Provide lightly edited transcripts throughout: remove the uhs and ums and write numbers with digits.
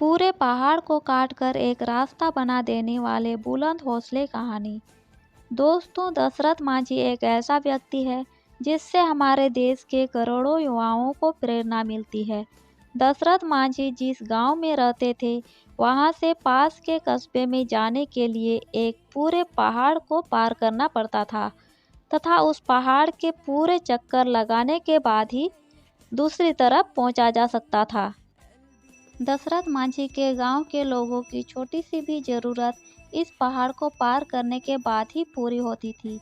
पूरे पहाड़ को काटकर एक रास्ता बना देने वाले बुलंद हौसले कहानी। दोस्तों, दशरथ मांझी एक ऐसा व्यक्ति है जिससे हमारे देश के करोड़ों युवाओं को प्रेरणा मिलती है। दशरथ मांझी जिस गांव में रहते थे, वहां से पास के कस्बे में जाने के लिए एक पूरे पहाड़ को पार करना पड़ता था तथा उस पहाड़ के पूरे चक्कर लगाने के बाद ही दूसरी तरफ पहुंचा जा सकता था। दशरथ मांझी के गांव के लोगों की छोटी सी भी ज़रूरत इस पहाड़ को पार करने के बाद ही पूरी होती थी।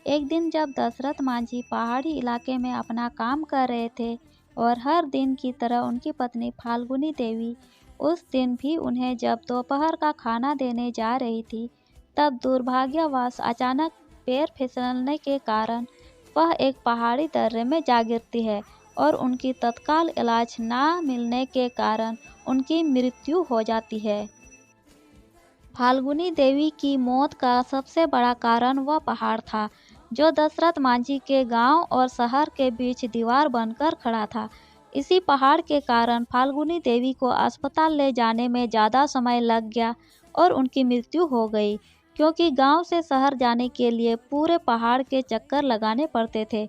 एक दिन जब दशरथ मांझी पहाड़ी इलाके में अपना काम कर रहे थे और हर दिन की तरह उनकी पत्नी फाल्गुनी देवी उस दिन भी उन्हें जब दोपहर का खाना देने जा रही थी, तब दुर्भाग्यवश अचानक पैर फिसलने के कारण वह एक पहाड़ी दर्रे में जा गिरती है और उनकी तत्काल इलाज ना मिलने के कारण उनकी मृत्यु हो जाती है। फाल्गुनी देवी की मौत का सबसे बड़ा कारण वह पहाड़ था जो दशरथ मांझी के गांव और शहर के बीच दीवार बनकर खड़ा था। इसी पहाड़ के कारण फाल्गुनी देवी को अस्पताल ले जाने में ज़्यादा समय लग गया और उनकी मृत्यु हो गई, क्योंकि गांव से शहर जाने के लिए पूरे पहाड़ के चक्कर लगाने पड़ते थे।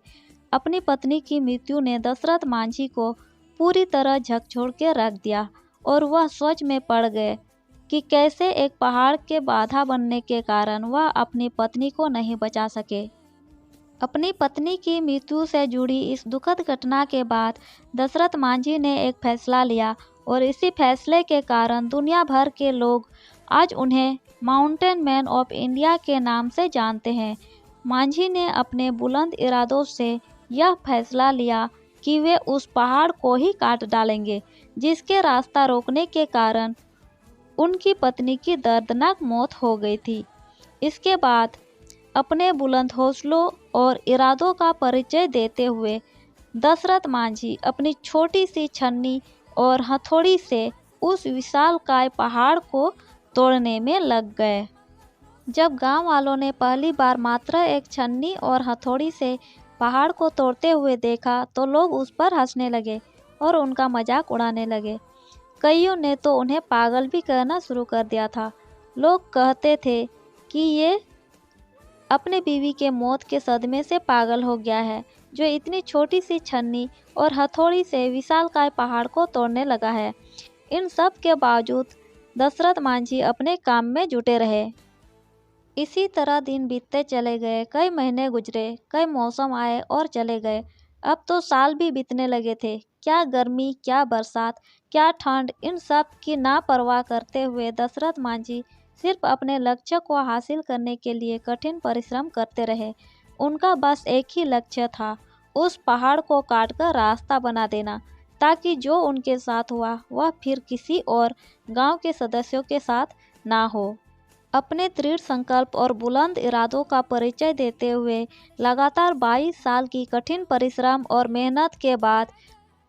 अपनी पत्नी की मृत्यु ने दशरथ मांझी को पूरी तरह झकझोर के रख दिया और वह सोच में पड़ गए कि कैसे एक पहाड़ के बाधा बनने के कारण वह अपनी पत्नी को नहीं बचा सके। अपनी पत्नी की मृत्यु से जुड़ी इस दुखद घटना के बाद दशरथ मांझी ने एक फैसला लिया और इसी फैसले के कारण दुनिया भर के लोग आज उन्हें माउंटेन मैन ऑफ इंडिया के नाम से जानते हैं। मांझी ने अपने बुलंद इरादों से यह फैसला लिया कि वे उस पहाड़ को ही काट डालेंगे जिसके रास्ता रोकने के कारण उनकी पत्नी की दर्दनाक मौत हो गई थी। इसके बाद अपने बुलंद हौसलों और इरादों का परिचय देते हुए दशरथ मांझी अपनी छोटी सी छन्नी और हथौड़ी से उस विशालकाय पहाड़ को तोड़ने में लग गए। जब गांव वालों ने पहली बार मात्र एक छन्नी और हथौड़ी से पहाड़ को तोड़ते हुए देखा तो लोग उस पर हंसने लगे और उनका मजाक उड़ाने लगे। कईयों ने तो उन्हें पागल भी कहना शुरू कर दिया था। लोग कहते थे कि ये अपने बीवी के मौत के सदमे से पागल हो गया है, जो इतनी छोटी सी छन्नी और हथौड़ी से विशालकाय पहाड़ को तोड़ने लगा है। इन सब के बावजूद दशरथ मांझी अपने काम में जुटे रहे। इसी तरह दिन बीतते चले गए। कई महीने गुजरे, कई मौसम आए और चले गए। अब तो साल भी बीतने लगे थे। क्या गर्मी, क्या बरसात, क्या ठंड, इन सब की ना परवाह करते हुए दशरथ मांझी सिर्फ अपने लक्ष्य को हासिल करने के लिए कठिन परिश्रम करते रहे। उनका बस एक ही लक्ष्य था, उस पहाड़ को काटकर रास्ता बना देना, ताकि जो उनके साथ हुआ वह फिर किसी और गांव के सदस्यों के साथ ना हो। अपने दृढ़ संकल्प और बुलंद इरादों का परिचय देते हुए लगातार 22 साल की कठिन परिश्रम और मेहनत के बाद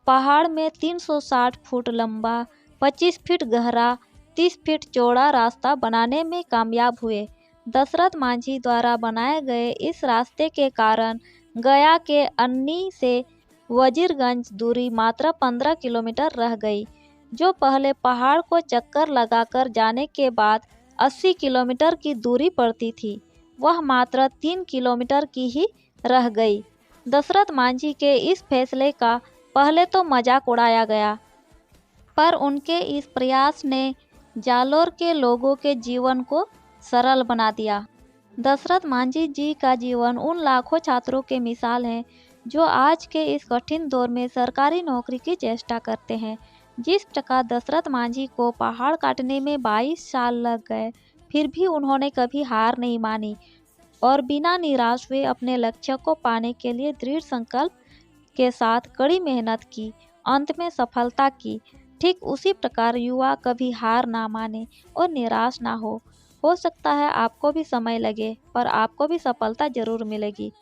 पहाड़ में 360 फुट लंबा, 25 फीट गहरा, 30 फीट चौड़ा रास्ता बनाने में कामयाब हुए। दशरथ मांझी द्वारा बनाए गए इस रास्ते के कारण गया के अन्नी से वजीरगंज दूरी मात्र 15 किलोमीटर रह गई, जो पहले पहाड़ को चक्कर लगाकर जाने के बाद 80 किलोमीटर की दूरी पड़ती थी, वह मात्र 3 किलोमीटर की ही रह गई। दशरथ मांझी के इस फैसले का पहले तो मजाक उड़ाया गया, पर उनके इस प्रयास ने जालोर के लोगों के जीवन को सरल बना दिया। दशरथ मांझी जी का जीवन उन लाखों छात्रों के मिसाल है जो आज के इस कठिन दौर में सरकारी नौकरी की चेष्टा करते हैं। जिस प्रकार दशरथ मांझी को पहाड़ काटने में 22 साल लग गए, फिर भी उन्होंने कभी हार नहीं मानी और बिना निराश हुए अपने लक्ष्य को पाने के लिए दृढ़ संकल्प के साथ कड़ी मेहनत की, अंत में सफलता की। ठीक उसी प्रकार युवा कभी हार ना माने और निराश ना हो सकता है आपको भी समय लगे, पर आपको भी सफलता ज़रूर मिलेगी।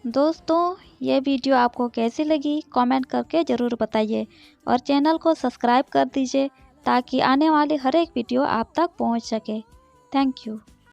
दोस्तों, ये वीडियो आपको कैसी लगी कमेंट करके ज़रूर बताइए और चैनल को सब्सक्राइब कर दीजिए ताकि आने वाली हर एक वीडियो आप तक पहुंच सके। Thank you.